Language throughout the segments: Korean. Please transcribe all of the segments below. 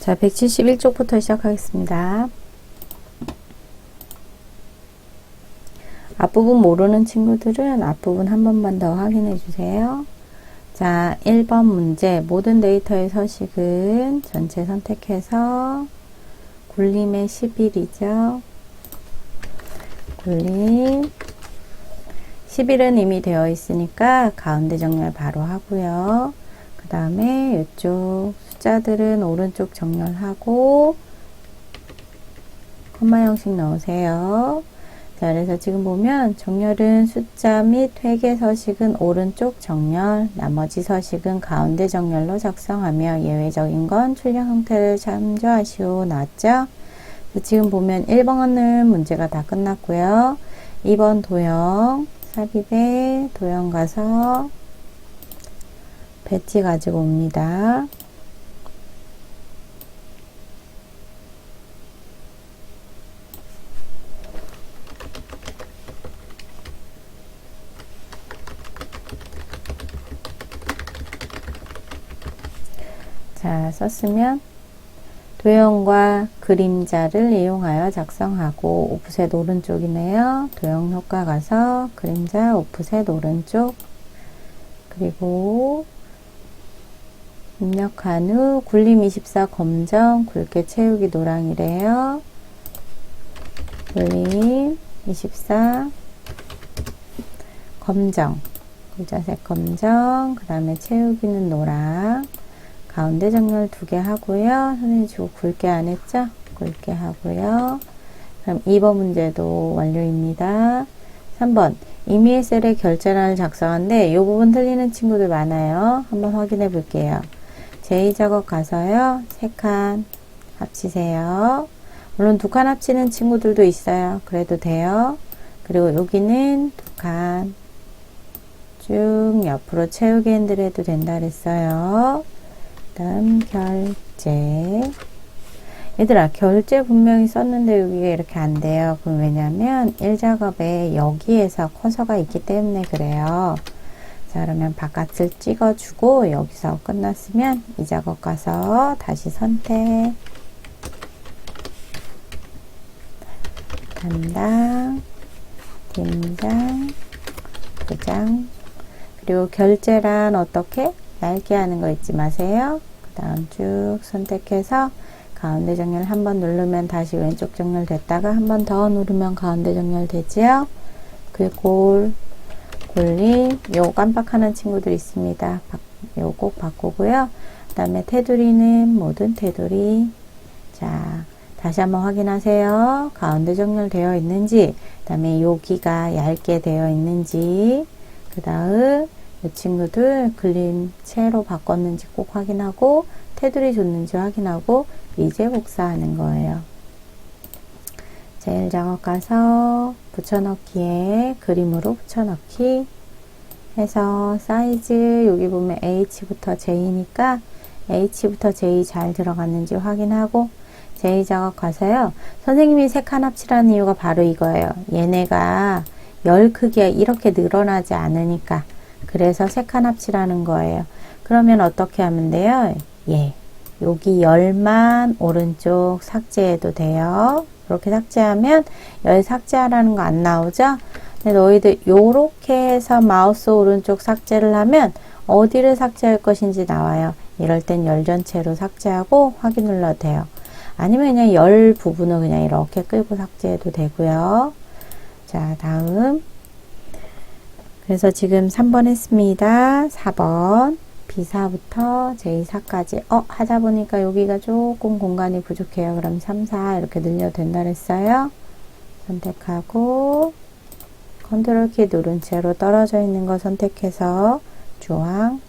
자, 171쪽부터 시작하겠습니다. 앞부분 모르는 친구들은 앞부분 한 번만 더 확인해 주세요. 자, 1번 문제. 모든 데이터의 서식은 전체 선택해서 굴림의 11이죠. 굴림 11은 이미 되어 있으니까 가운데 정렬 바로 하고요. 그 다음에 이쪽 숫자들은 오른쪽 정렬하고 콤마 형식 넣으세요. 자, 그래서 지금 보면 정렬은 숫자 및 회계 서식은 오른쪽 정렬, 나머지 서식은 가운데 정렬로 작성하며 예외적인 건 출력 형태를 참조하시오. 나왔죠? 지금 보면 1번은 문제가 다 끝났고요. 2번 도형, 삽입에 도형 가서 배지 가지고 옵니다. 자, 썼으면 도형과 그림자를 이용하여 작성하고 오프셋 오른쪽이네요. 도형 효과 가서 그림자 오프셋 오른쪽 그리고 입력한 후 굴림 24 검정 굵게 채우기 노랑이래요. 굴림 24 검정 글자색 검정 그 다음에 채우기는 노랑 가운데 정렬 2개 하고요. 선생님 지금 굵게 안 했죠? 굵게 하고요. 그럼 2번 문제도 완료입니다. 3번 임의의 셀에 결제란을 작성하는데 이 부분 틀리는 친구들 많아요. 한번 확인해 볼게요. 제2작업 가서요. 3칸 합치세요. 물론 2칸 합치는 친구들도 있어요. 그래도 돼요. 그리고 여기는 2칸 쭉 옆으로 채우기 핸들 해도 된다 그랬어요. 다음 결제. 얘들아 결제 분명히 썼는데 여기가 이렇게 안 돼요. 그럼 왜냐면 1작업에 여기에서 커서가 있기 때문에 그래요. 자, 그러면 바깥을 찍어주고 여기서 끝났으면 이 작업 가서 다시 선택 담당 팀장 부장 그리고 결제란 어떻게? 얇게 하는 거 잊지 마세요. 그 다음 쭉 선택해서 가운데 정렬 한번 누르면 다시 왼쪽 정렬 됐다가 한 번 더 누르면 가운데 정렬 되지요. 그리고 굴림 요 깜빡하는 친구들 있습니다. 요 꼭 바꾸고요. 그 다음에 테두리는 모든 테두리. 자, 다시 한번 확인하세요. 가운데 정렬 되어 있는지, 그 다음에 여기가 얇게 되어 있는지, 그 다음 이 친구들 그림 채로 바꿨는지 꼭 확인하고 테두리 줬는지 확인하고 이제 복사하는 거예요. 제일 작업 가서 붙여넣기에 그림으로 붙여넣기 해서 사이즈 여기 보면 H부터 J니까 H부터 J 잘 들어갔는지 확인하고 J 작업 가서요. 선생님이 3칸 합치라는 이유가 바로 이거예요. 얘네가 열 크기가 이렇게 늘어나지 않으니까 그래서 3칸 합치라는 거예요. 그러면 어떻게 하면 돼요? 예, 여기 열만 오른쪽 삭제해도 돼요. 이렇게 삭제하면 열 삭제하라는 거 안 나오죠? 근데 너희들 요렇게 해서 마우스 오른쪽 삭제를 하면 어디를 삭제할 것인지 나와요. 이럴 땐 열 전체로 삭제하고 확인 눌러도 돼요. 아니면 그냥 열 부분을 그냥 이렇게 끌고 삭제해도 되고요. 자, 다음 그래서 지금 3번 했습니다. 4번 B4부터 J4까지 하다 보니까 여기가 조금 공간이 부족해요. 그럼 3, 4 이렇게 늘려도 된다 그랬어요. 선택하고 컨트롤 키 누른 채로 떨어져 있는 거 선택해서 주황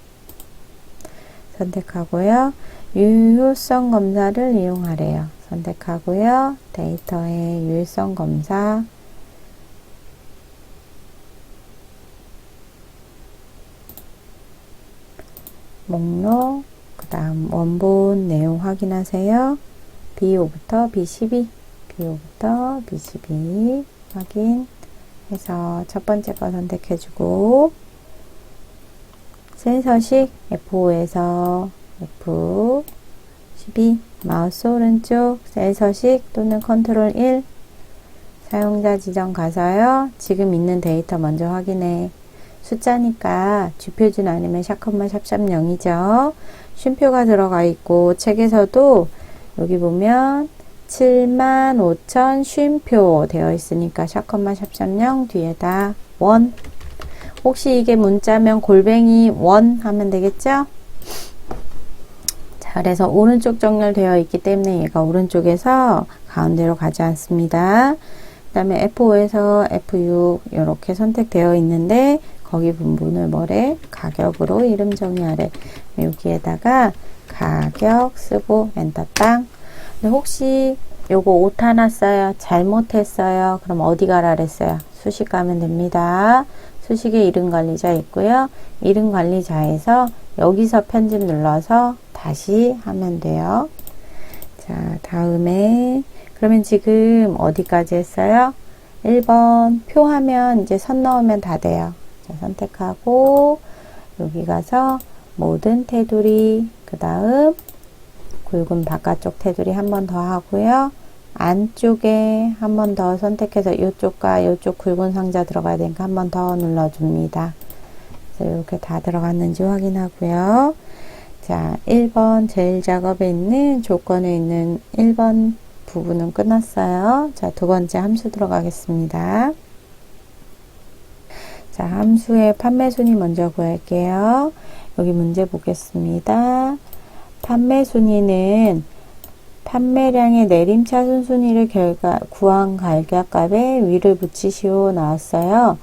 선택하고요. 유효성 검사를 이용하래요. 선택하고요. 데이터의 유효성 검사 목록 그 다음 원본 내용 확인하세요. B5부터 B12 B5부터 B12 확인해서 첫 번째 거 선택해주고 센서식 F5에서 12. 마우스 오른쪽 셀 서식 또는 컨트롤 1. 사용자 지정 가서요. 지금 있는 데이터 먼저 확인해. 숫자니까 주표준 아니면 샷컴마 샵샵 0이죠. 쉼표가 들어가 있고 책에서도 여기 보면 75,000 쉼표 되어 있으니까 샷컴마 샵샵 0 뒤에다 원. 혹시 이게 문자면 골뱅이 원 하면 되겠죠? 자, 그래서 오른쪽 정렬되어 있기 때문에 얘가 오른쪽에서 가운데로 가지 않습니다. 그 다음에 F5에서 F6 이렇게 선택되어 있는데 거기 부분을 뭐래? 가격으로 이름 정의하래. 여기에다가 가격 쓰고 엔터 땅. 근데 혹시 요거 오타 났어요? 잘못했어요? 그럼 어디 가라 그랬어요? 수식 가면 됩니다. 수식에 이름 관리자 있고요. 이름 관리자에서 여기서 편집 눌러서 다시 하면 돼요. 자, 다음에 그러면 지금 어디까지 했어요? 1번 표하면 이제 선 넣으면 다 돼요. 자, 선택하고 여기 가서 모든 테두리 그 다음 굵은 바깥쪽 테두리 한 번 더 하고요. 안쪽에 한 번 더 선택해서 이쪽과 이쪽 굵은 상자 들어가야 되니까 한 번 더 눌러줍니다. 그래서 이렇게 다 들어갔는지 확인하고요. 자, 1번 제일 작업에 있는 조건에 있는 1번 부분은 끝났어요. 자, 두 번째 함수 들어가겠습니다. 자, 함수의 판매 순위 먼저 구할게요. 여기 문제 보겠습니다. 판매 순위는 판매량의 내림차순 순위를 구한 갈격값에 위를 붙이시오 나왔어요.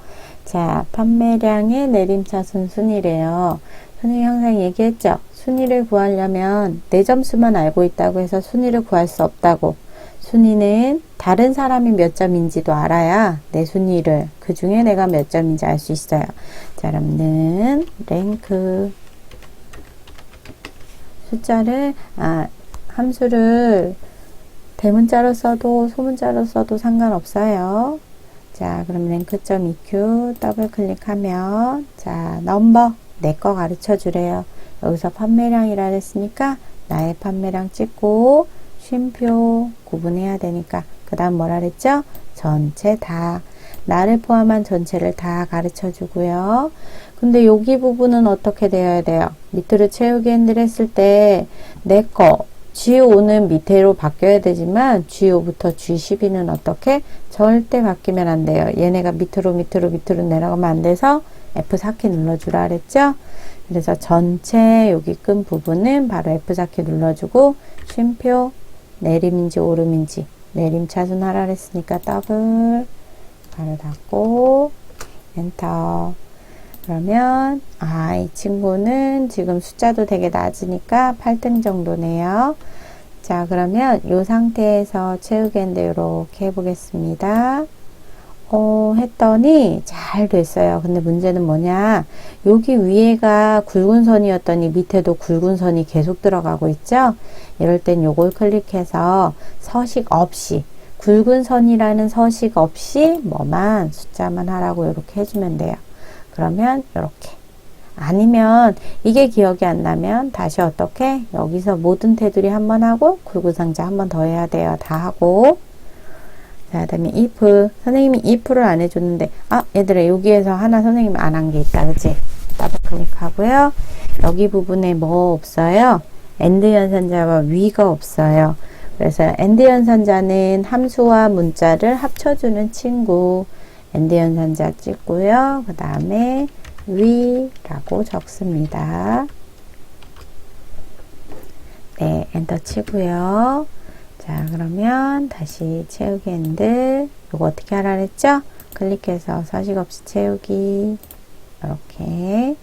자, 판매량의 내림차순 순위래요. 선생님이 항상 얘기했죠. 순위를 구하려면 내 점수만 알고 있다고 해서 순위를 구할 수 없다고. 순위는 다른 사람이 몇 점인지도 알아야 내 순위를 그 중에 내가 몇 점인지 알 수 있어요. 자, 그러면 랭크 숫자를 함수를 대문자로 써도 소문자로 써도 상관없어요. 자, 그럼 랭크.eq 더블 클릭하면 자, 넘버 내 거 가르쳐 주래요. 여기서 판매량이라 했으니까 나의 판매량 찍고 쉼표 구분해야 되니까 그 다음 뭐라 그랬죠? 전체 다 나를 포함한 전체를 다 가르쳐 주고요. 근데 여기 부분은 어떻게 되어야 돼요? 밑으로 채우기 핸들 했을 때 내 거 G5는 밑으로 바뀌어야 되지만 G5부터 G12는 어떻게? 절대 바뀌면 안 돼요. 얘네가 밑으로 내려가면 안 돼서 F4키 눌러주라 그랬죠? 그래서 전체 여기 끈 부분은 바로 F4키 눌러주고 쉼표 내림인지 오름인지 내림 차순하라 그랬으니까 더블 바로 닫고 엔터. 그러면 이 친구는 지금 숫자도 되게 낮으니까 8등 정도네요. 자, 그러면 이 상태에서 채우기인데 이렇게 해보겠습니다. 했더니 잘 됐어요. 근데 문제는 뭐냐, 여기 위에가 굵은 선이었더니 밑에도 굵은 선이 계속 들어가고 있죠. 이럴 땐 요걸 클릭해서 서식 없이 굵은 선이라는 서식 없이 뭐만 숫자만 하라고 이렇게 해주면 돼요. 그러면 이렇게. 아니면 이게 기억이 안 나면 다시 어떻게 여기서 모든 테두리 한번 하고 굵은 상자 한 번 더 해야 돼요. 다 하고. 자, 그다음에 if. 선생님이 if를 안 해줬는데 얘들아 여기에서 하나 선생님이 안 한 게 있다. 그치? 더블 클릭하고요. 여기 부분에 뭐 없어요? AND 연산자와 위가 없어요. 그래서 AND 연산자는 함수와 문자를 합쳐주는 친구. AND 연산자 찍고요. 그 다음에 위라고 적습니다. 네, 엔터 치고요. 자, 그러면 다시 채우기 핸들. 이거 어떻게 하라 그랬죠? 클릭해서 서식 없이 채우기. 이렇게.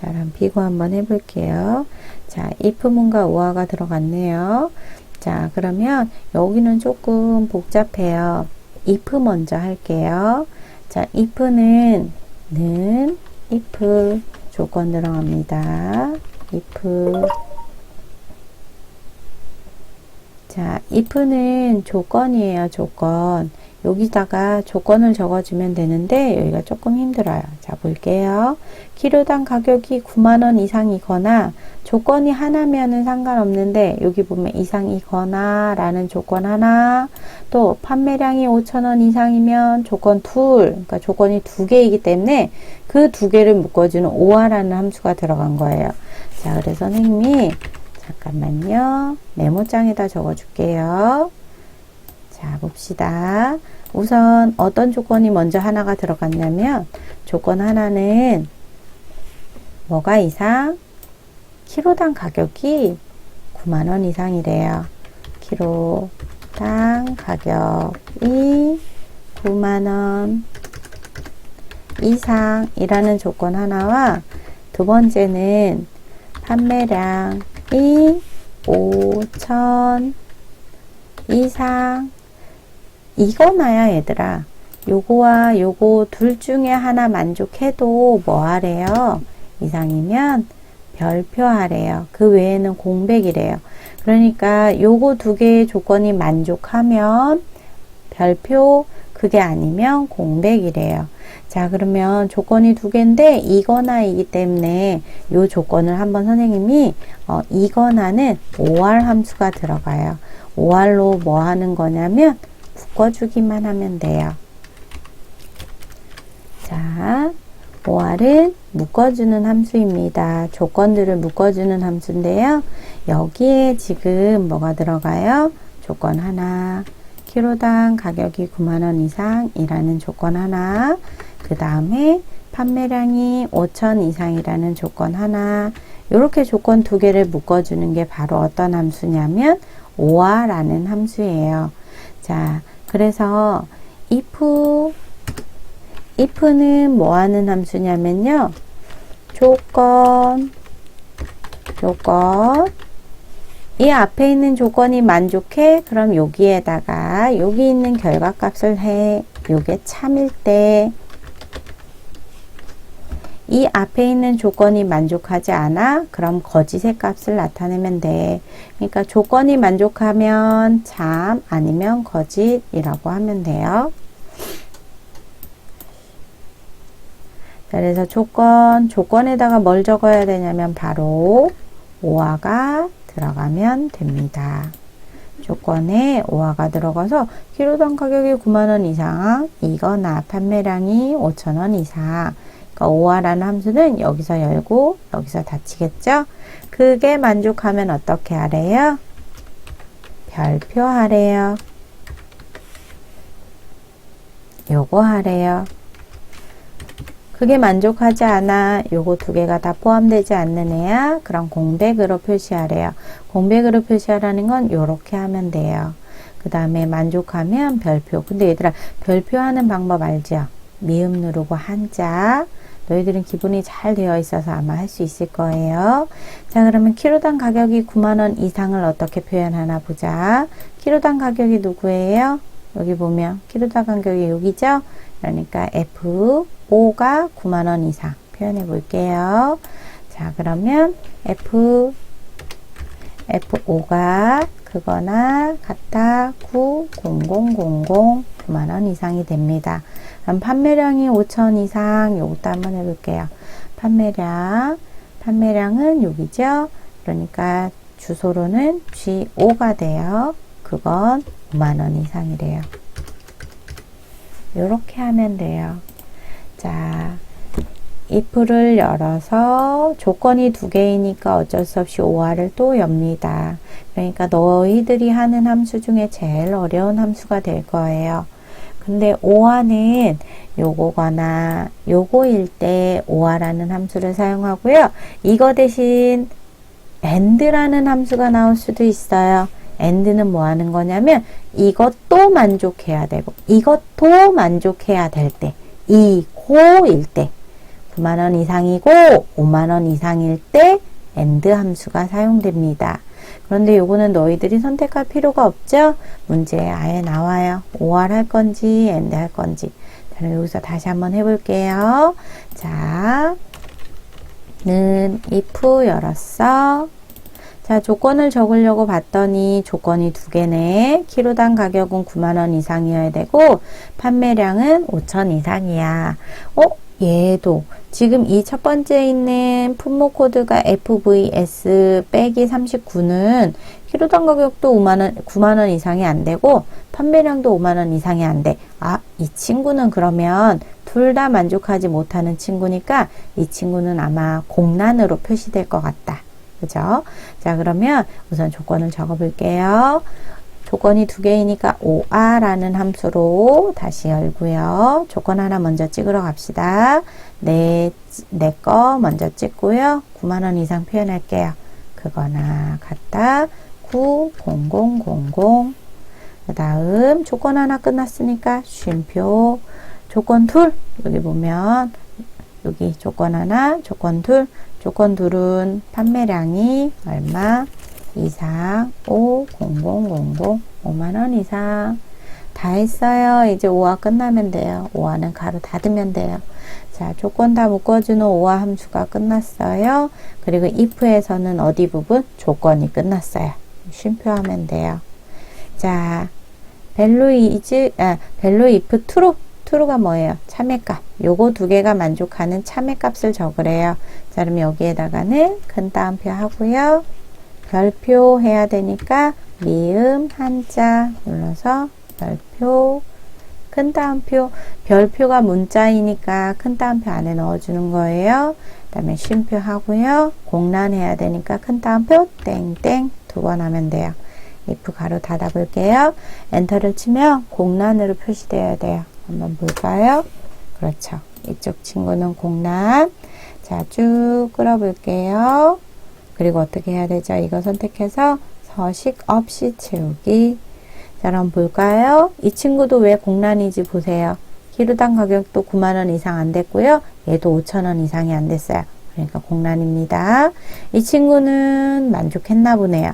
자, 그럼 비교 한번 해볼게요. 자, if문과 우화가 들어갔네요. 자, 그러면 여기는 조금 복잡해요. if 먼저 할게요. 자, if는 if 조건 들어갑니다. if 자, if는 조건이에요, 조건. 여기다가 조건을 적어주면 되는데 여기가 조금 힘들어요. 자, 볼게요. 키로당 가격이 9만원 이상이거나 조건이 하나면은 상관없는데 여기 보면 이상이거나 라는 조건 하나, 또 판매량이 5천원 이상이면 조건 둘, 그러니까 조건이 두 개이기 때문에 그 두 개를 묶어주는 오화라는 함수가 들어간 거예요. 자, 그래서 선생님이 잠깐만요. 메모장에다 적어줄게요. 자, 봅시다. 우선 어떤 조건이 먼저 하나가 들어갔냐면 조건 하나는 뭐가 이상? 키로당 가격이 9만원 이상이래요. 키로당 가격이 9만원 이상이라는 조건 하나와 두 번째는 판매량이 5천 이상 이거나야 얘들아. 요거와 요거 둘 중에 하나 만족해도 뭐 하래요? 이상이면 별표 하래요. 그 외에는 공백이래요. 그러니까 요거 두 개의 조건이 만족하면 별표, 그게 아니면 공백이래요. 자, 그러면 조건이 두 개인데 이거나이기 때문에 요 조건을 한번 선생님이 이거나는 OR 함수가 들어가요. OR로 뭐 하는 거냐면 묶어주기만 하면 돼요. 자, OR은 묶어주는 함수입니다. 조건들을 묶어주는 함수인데요. 여기에 지금 뭐가 들어가요? 조건 하나, 키로당 가격이 9만원 이상이라는 조건 하나, 그 다음에 판매량이 5천 이상이라는 조건 하나, 이렇게 조건 두 개를 묶어주는 게 바로 어떤 함수냐면 OR라는 함수예요. 자, 그래서 if는 뭐 하는 함수냐면요. 조건, 이 앞에 있는 조건이 만족해? 그럼 여기에다가 여기 있는 결과값을 해. 요게 참일 때 이 앞에 있는 조건이 만족하지 않아? 그럼 거짓의 값을 나타내면 돼. 그러니까 조건이 만족하면 참, 아니면 거짓이라고 하면 돼요. 그래서 조건에다가 뭘 적어야 되냐면 바로 오화가 들어가면 됩니다. 조건에 오화가 들어가서 키로당 가격이 9만원 이상, 이거나 판매량이 5천원 이상. 그러니까 오화라는 함수는 여기서 열고 여기서 닫히겠죠? 그게 만족하면 어떻게 하래요? 별표 하래요. 요거 하래요. 그게 만족하지 않아. 요거 두 개가 다 포함되지 않는 애야. 그럼 공백으로 표시하래요. 공백으로 표시하라는 건 요렇게 하면 돼요. 그 다음에 만족하면 별표. 근데 얘들아, 별표하는 방법 알죠? 미음 누르고 한자. 너희들은 기본이 잘 되어 있어서 아마 할 수 있을 거예요. 자, 그러면 키로당 가격이 9만원 이상을 어떻게 표현하나 보자. 키로당 가격이 누구예요? 여기 보면 키로당 가격이 여기죠? 그러니까 F5가 9만원 이상 표현해 볼게요. 자, 그러면 F5가 그거나 같다 9만원 이상이 됩니다. 그럼 판매량이 5천 이상, 요것도 한번 해볼게요. 판매량은 여기죠? 그러니까 주소로는 G5가 돼요. 그건 5만원 이상이래요. 요렇게 하면 돼요. 자, if를 열어서 조건이 두 개이니까 어쩔 수 없이 OR을 또 엽니다. 그러니까 너희들이 하는 함수 중에 제일 어려운 함수가 될 거예요. 근데 OR는 요거거나 요거일 때 OR라는 함수를 사용하고요. 이거 대신 AND라는 함수가 나올 수도 있어요. AND는 뭐 하는 거냐면 이것도 만족해야 되고 이것도 만족해야 될 때, 이고일 때 9만원 이상이고 5만원 이상일 때 AND 함수가 사용됩니다. 그런데 요거는 너희들이 선택할 필요가 없죠? 문제에 아예 나와요. OR 할 건지 AND 할 건지. 저는 여기서 다시 한번 해볼게요. 자, 는 if 열었어. 자, 조건을 적으려고 봤더니 조건이 두 개네. 키로당 가격은 9만원 이상이어야 되고 판매량은 5천 이상이야. 얘도 지금 이 첫 번째 있는 품목 코드가 FVS 빼기 39는 키로당 가격도 9만원 이상이 안 되고 판매량도 5만원 이상이 안 돼. 이 친구는 그러면 둘 다 만족하지 못하는 친구니까 이 친구는 아마 공란으로 표시될 것 같다. 그죠? 자, 그러면 우선 조건을 적어 볼게요. 조건이 두 개이니까 OR라는 함수로 다시 열고요. 조건 하나 먼저 찍으러 갑시다. 내 거 먼저 찍고요. 9만원 이상 표현할게요. 그거나 같다. 90000. 그 다음 조건 하나 끝났으니까 쉼표. 조건 둘. 여기 보면 여기 조건 하나, 조건 둘. 조건 둘은 판매량이 얼마 이상 5만원 이상. 다 했어요. 이제 5화 끝나면 돼요. 5화는 가로 닫으면 돼요. 자, 조건 다 묶어주는 5화 함수가 끝났어요. 그리고 if에서는 어디 부분? 조건이 끝났어요. 쉼표하면 돼요. 자, value if true. true가 뭐예요? 참외값. 요거 두 개가 만족하는 참외값을 적으래요. 자, 그럼 여기에다가는 큰 따옴표 하고요. 별표 해야 되니까 미음 한자 눌러서 별표, 큰 따옴표. 별표가 문자이니까 큰 따옴표 안에 넣어주는 거예요. 그 다음에 쉼표 하고요. 공란 해야 되니까 큰 따옴표 땡땡 두 번 하면 돼요. if 가로 닫아 볼게요. 엔터를 치면 공란으로 표시되어야 돼요. 한번 볼까요? 그렇죠. 이쪽 친구는 공란. 자, 쭉 끌어볼게요. 그리고 어떻게 해야 되죠? 이거 선택해서 서식 없이 채우기. 자, 그럼 볼까요? 이 친구도 왜 공란인지 보세요. 키로당 가격도 9만원 이상 안 됐고요. 얘도 5천원 이상이 안 됐어요. 그러니까 공란입니다. 이 친구는 만족했나 보네요.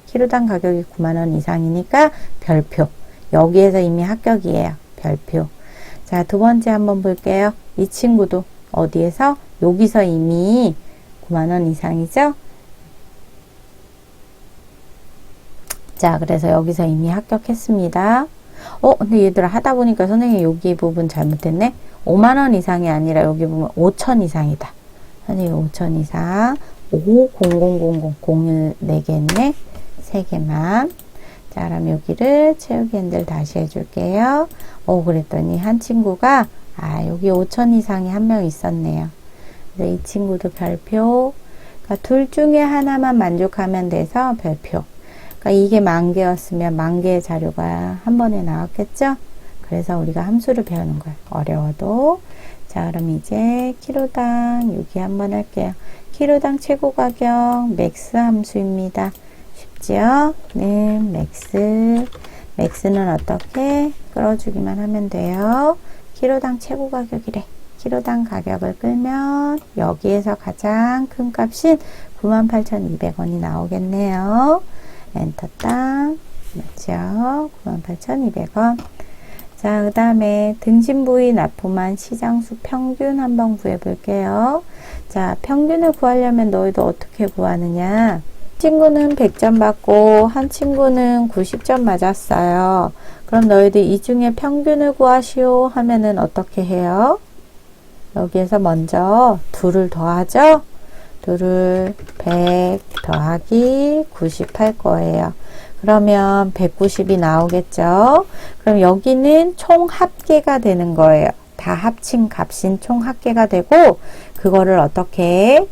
키로당 가격이 9만원 이상이니까 별표. 여기에서 이미 합격이에요. 별표. 자, 두 번째 한번 볼게요. 이 친구도 어디에서? 여기서 이미 9만원 이상이죠? 자, 그래서 여기서 이미 합격했습니다. 근데 얘들아 하다 보니까 선생님 여기 부분 잘못했네. 5만원 이상이 아니라 여기 보면 5천 이상이다. 선생님 5천 이상. 5000001 4개네. 3개만. 자, 그럼 여기를 채우기 핸들 다시 해줄게요. 그랬더니 한 친구가 여기 5천 이상이 한 명 있었네요. 그래서 이 친구도 별표. 그러니까 둘 중에 하나만 만족하면 돼서 별표. 그러니까 이게 10,000개였으면 10,000개의 자료가 한 번에 나왔겠죠? 그래서 우리가 함수를 배우는 거예요. 어려워도. 자, 그럼 이제 키로당 여기 한번 할게요. 키로당 최고 가격 맥스 함수입니다. 쉽죠? 네, 맥스. 맥스는 어떻게? 끌어주기만 하면 돼요. 키로당 최고 가격이래. 키로당 가격을 끌면 여기에서 가장 큰 값인 98,200원이 나오겠네요. 엔터 땅. 맞죠? 98,200원. 자, 그 다음에 등심 부위 납품한 시장수 평균 한번 구해 볼게요. 자, 평균을 구하려면 너희도 어떻게 구하느냐? 친구는 100점 받고 한 친구는 90점 맞았어요. 그럼 너희들 이 중에 평균을 구하시오 하면은 어떻게 해요? 여기에서 먼저 둘을 더하죠? 둘을 100 더하기 90 할 거예요. 그러면 190이 나오겠죠? 그럼 여기는 총 합계가 되는 거예요. 다 합친 값인 총 합계가 되고 그거를 어떻게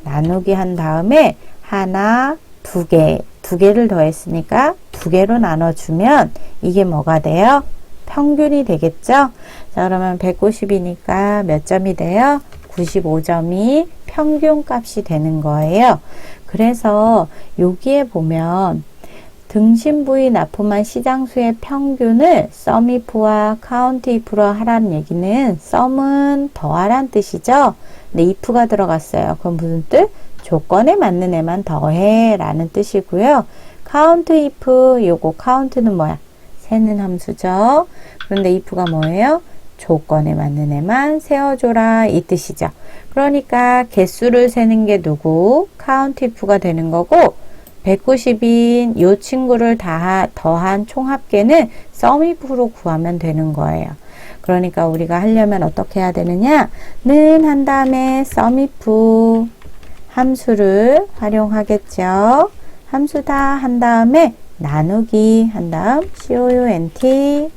나누기 한 다음에 하나, 두 개를 더했으니까 두 개로 나눠주면 이게 뭐가 돼요? 평균이 되겠죠? 자, 그러면 190이니까 몇 점이 돼요? 95점이 평균 값이 되는 거예요. 그래서 여기에 보면 등심 부위 납품한 시장수의 평균을 SUMIF와 COUNTIF로 하라는 얘기는 SUM은 더하란 뜻이죠. 근데 IF가 들어갔어요. 그럼 무슨 뜻? 조건에 맞는 애만 더해 라는 뜻이고요. COUNTIF, 요거 COUNT는 뭐야? 세는 함수죠. 그런데 IF가 뭐예요? 조건에 맞는 애만 세어줘라 이 뜻이죠. 그러니까 개수를 세는 게 누구? COUNTIF가 되는 거고 190인 요 친구를 다 더한 총합계는 썸이프로 구하면 되는 거예요. 그러니까 우리가 하려면 어떻게 해야 되느냐? 는 한 다음에 썸이프 함수를 활용하겠죠. 함수 다 한 다음에 나누기 한 다음 count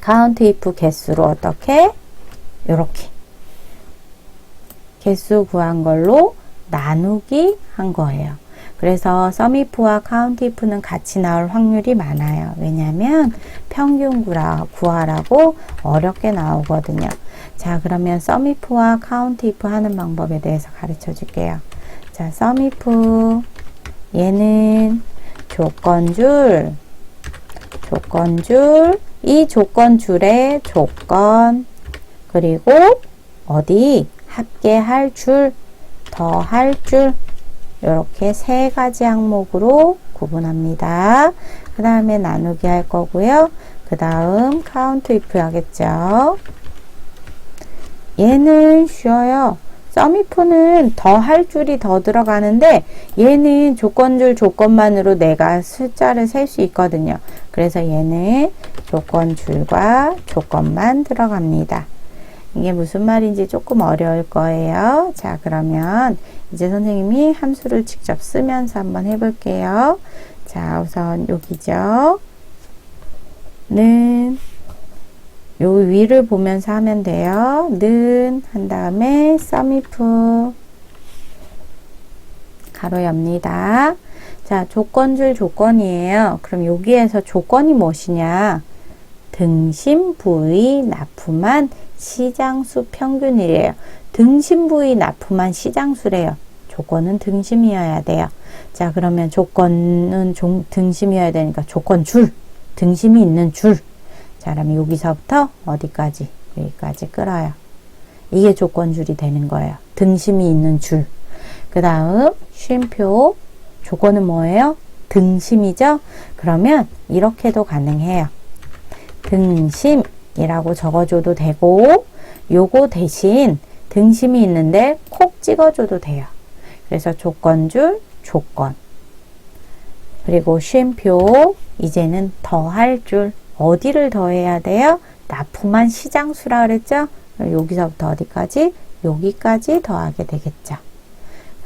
count if 개수로 어떻게? 요렇게 개수 구한 걸로 나누기 한 거예요. 그래서 썸이프와 카운트이프는 같이 나올 확률이 많아요. 왜냐하면 평균 구하라고 어렵게 나오거든요. 자, 그러면 썸이프와 카운트이프 하는 방법에 대해서 가르쳐 줄게요. 자, 썸이프 얘는 조건줄 이 조건줄의 조건 그리고 어디 합계할 줄 더할 줄 이렇게 세 가지 항목으로 구분합니다. 그 다음에 나누기 할 거고요. 그 다음 count if 하겠죠. 얘는 쉬워요. 썸이프는 더 할 줄이 더 들어가는데 얘는 조건줄 조건만으로 내가 숫자를 셀 수 있거든요. 그래서 얘는 조건줄과 조건만 들어갑니다. 이게 무슨 말인지 조금 어려울 거예요. 자, 그러면 이제 선생님이 함수를 직접 쓰면서 한번 해볼게요. 자, 우선 여기죠. 는 요 위를 보면서 하면 돼요. 는 한 다음에 썸이프 가로 엽니다. 자, 조건줄 조건이에요. 그럼 여기에서 조건이 무엇이냐? 등심 부위 납품한 시장수 평균이래요. 등심 부위 납품한 시장수래요. 조건은 등심이어야 돼요. 자, 그러면 조건은 등심이어야 되니까 조건줄, 등심이 있는 줄. 자, 그러면 여기서부터 어디까지? 여기까지 끌어요. 이게 조건줄이 되는 거예요. 등심이 있는 줄. 그 다음 쉼표 조건은 뭐예요? 등심이죠? 그러면 이렇게도 가능해요. 등심이라고 적어줘도 되고 요거 대신 등심이 있는데 콕 찍어줘도 돼요. 그래서 조건줄 조건 그리고 쉼표 이제는 더할 줄 어디를 더해야 돼요? 납품한 시장수라 그랬죠? 여기서부터 어디까지? 여기까지 더하게 되겠죠.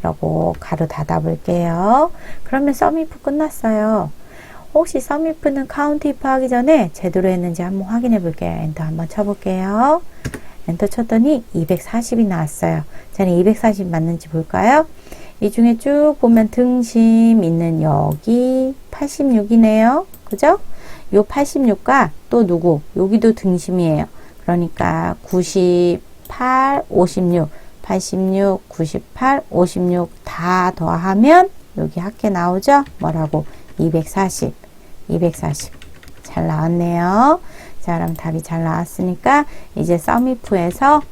그리고 가로 닫아 볼게요. 그러면 썸이프 끝났어요. 혹시 썸이프는 카운트이프 하기 전에 제대로 했는지 한번 확인해 볼게요. 엔터 한번 쳐볼게요. 엔터 쳤더니 240이 나왔어요. 저는 240 맞는지 볼까요? 이 중에 쭉 보면 등심 있는 여기 86이네요. 그죠? 요 86과 또 누구? 여기도 등심이에요. 그러니까 98, 56, 86, 98, 56 다 더하면 여기 합계 나오죠? 뭐라고? 240. 잘 나왔네요. 자, 그럼 답이 잘 나왔으니까 이제 썸이프에서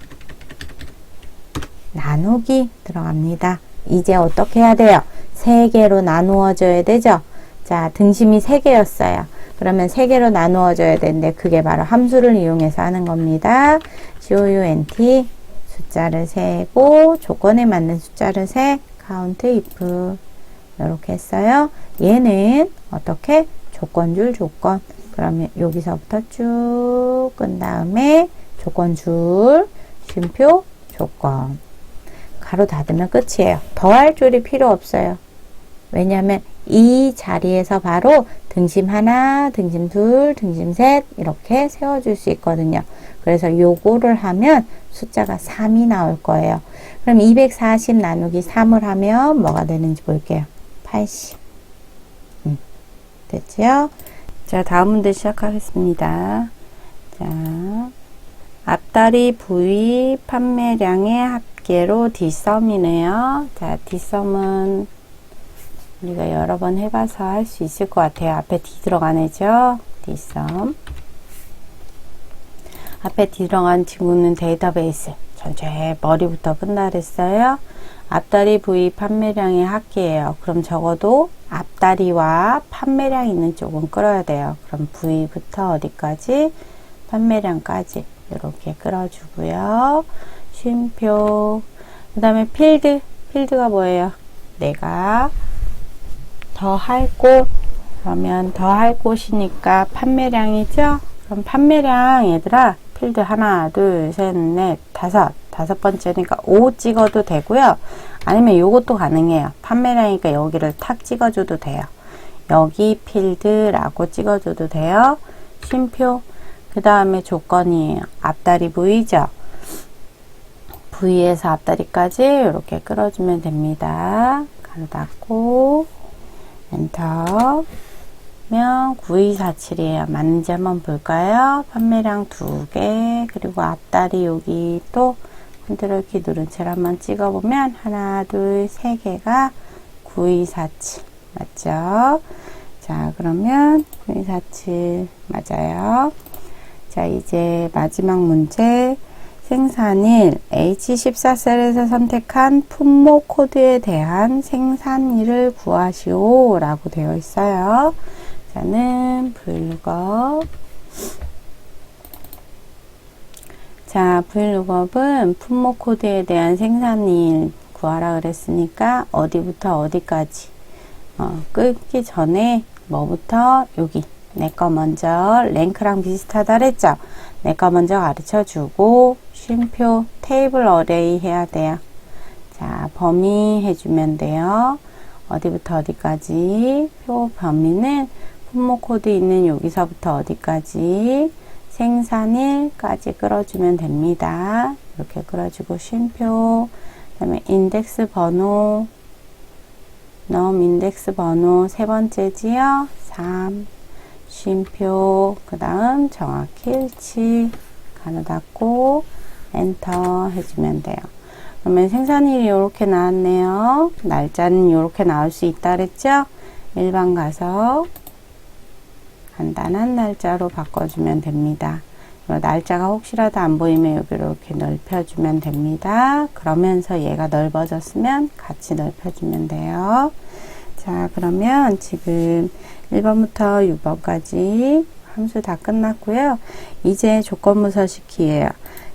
나누기 들어갑니다. 이제 어떻게 해야 돼요? 3개로 나누어줘야 되죠? 자, 등심이 3개였어요. 그러면 3개로 나누어줘야 되는데 그게 바로 함수를 이용해서 하는 겁니다. count 숫자를 세고 조건에 맞는 숫자를 세 count if 이렇게 했어요. 얘는 어떻게? 조건줄 조건 그러면 여기서부터 쭉 끈 다음에 조건줄 쉼표 조건 가로 닫으면 끝이에요. 더할 줄이 필요 없어요. 왜냐하면 이 자리에서 바로 등심 하나, 등심 둘, 등심 셋 이렇게 세워줄 수 있거든요. 그래서 요거를 하면 숫자가 3이 나올 거예요. 그럼 240 나누기 3을 하면 뭐가 되는지 볼게요. 80. 됐죠? 자, 다음 문제 시작하겠습니다. 자, 앞다리 부위 판매량의 합계로 D썸이네요. 자, D썸은 우리가 여러 번 해봐서 할 수 있을 것 같아요. 앞에 D 들어가네죠? D썸. 앞에 D 들어간 친구는 데이터베이스. 전체 머리부터 끝나 그랬어요. 앞다리 부위 판매량의 합계예요. 그럼 적어도 앞다리와 판매량 있는 쪽은 끌어야 돼요. 그럼 부위부터 어디까지? 판매량까지 이렇게 끌어주고요. 쉼표. 그 다음에 필드가 뭐예요? 내가 더 할 곳, 그러면 더 할 곳이니까 판매량이죠? 그럼 판매량 얘들아 필드 하나, 둘, 셋, 넷, 다섯 번째니까 5 찍어도 되고요. 아니면 요것도 가능해요. 판매량이니까 여기를 탁 찍어줘도 돼요. 여기 필드라고 찍어줘도 돼요. 쉼표. 그 다음에 조건이에요. 앞다리 보이죠? V에서 앞다리까지 이렇게 끌어주면 됩니다. 가로 닫고 엔터. 면 9247이에요. 맞는지 한번 볼까요? 판매량 2개, 그리고 앞다리 여기 또 컨트롤 키 누른 채로 한번 찍어보면 하나, 둘, 세 개가 9247 맞죠? 자, 그러면 9247 맞아요. 자, 이제 마지막 문제. 생산일 H14셀에서 선택한 품목 코드에 대한 생산일을 구하시오 라고 되어 있어요. 자는 VLOOKUP. 자, VLOOKUP은 품목 코드에 대한 생산일 구하라 그랬으니까 어디부터 어디까지 끌기 전에 뭐부터 여기 내 거 먼저 랭크랑 비슷하다 그랬죠? 내 거 먼저 가르쳐 주고 쉼표 테이블 어레이 해야 돼요. 자, 범위 해주면 돼요. 어디부터 어디까지 표 범위는 품목 코드 있는 여기서부터 어디까지 생산일까지 끌어주면 됩니다. 이렇게 끌어주고 쉼표 그 다음에 인덱스 번호 인덱스 번호 세 번째지요. 3 쉼표 그 다음 정확히 일치 가로 닫고 엔터 해주면 돼요. 그러면 생산일이 이렇게 나왔네요. 날짜는 이렇게 나올 수 있다 그랬죠? 일반 가서 간단한 날짜로 바꿔주면 됩니다. 날짜가 혹시라도 안 보이면 여기를 이렇게 넓혀주면 됩니다. 그러면서 얘가 넓어졌으면 같이 넓혀주면 돼요. 자, 그러면 지금 1번부터 6번까지 함수 다 끝났고요. 이제 조건부서식이에요.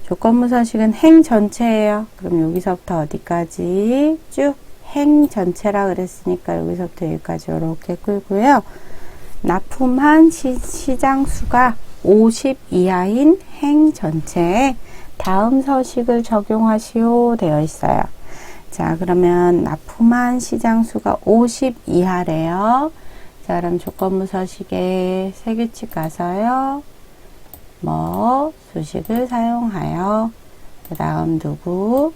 조건부서식은 행 전체예요. 그럼 여기서부터 어디까지 쭉 행 전체라 그랬으니까 여기서부터 여기까지 이렇게 끌고요. 납품한 시장수가 50 이하인 행 전체에 다음 서식을 적용하시오 되어 있어요. 자, 그러면 납품한 시장수가 50 이하래요. 자, 그럼 조건부 서식에 세규칙 가서요. 수식을 사용하여 그 다음 누구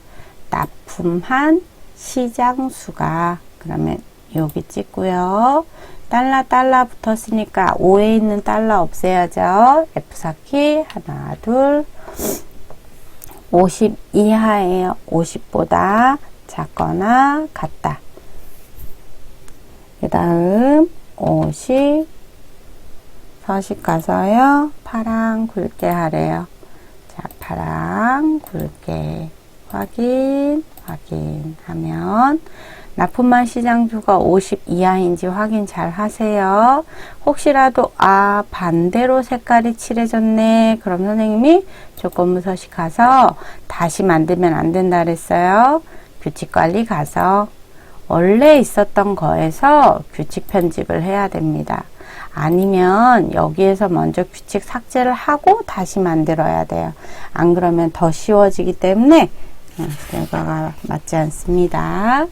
납품한 시장수가 그러면 여기 찍고요. 달러 붙었으니까 5에 있는 달러 없애야죠. F4키 하나 둘 50 이하예요. 50보다 작거나 같다. 그 다음 50 서식 가서요. 파랑 굵게 하래요. 자, 파랑 굵게 확인하면 납품한 시장수가 50 이하인지 확인 잘 하세요. 혹시라도 반대로 색깔이 칠해졌네. 그럼 선생님이 조건부 서식 가서 다시 만들면 안 된다 그랬어요. 규칙 관리 가서 원래 있었던 거에서 규칙 편집을 해야 됩니다. 아니면 여기에서 먼저 규칙 삭제를 하고 다시 만들어야 돼요. 안 그러면 더 쉬워지기 때문에 결과가 맞지 않습니다.